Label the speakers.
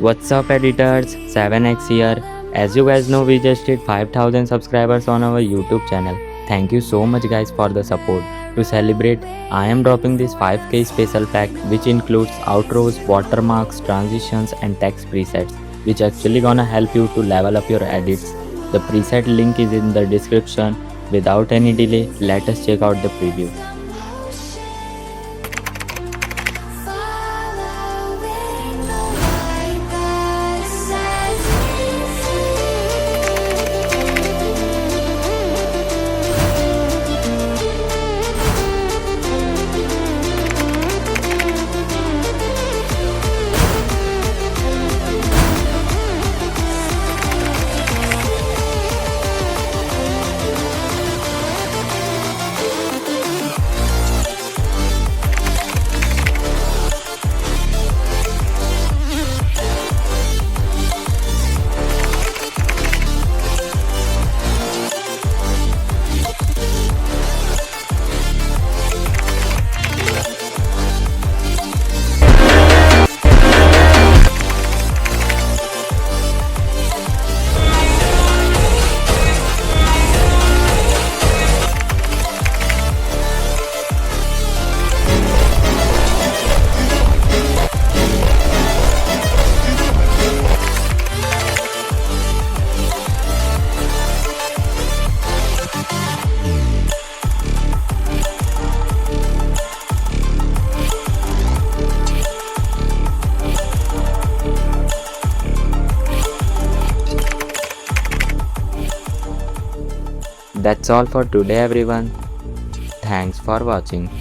Speaker 1: What's up editors, 7x here. As you guys know, we just hit 5000 subscribers on our YouTube channel. Thank you so much guys for the support. To celebrate, I am dropping this 5k special pack which includes outros, watermarks, transitions and text presets, which actually gonna help you to level up your edits. The preset link is in the description. Without any delay, let us check out the preview. That's all for today everyone. Thanks for watching.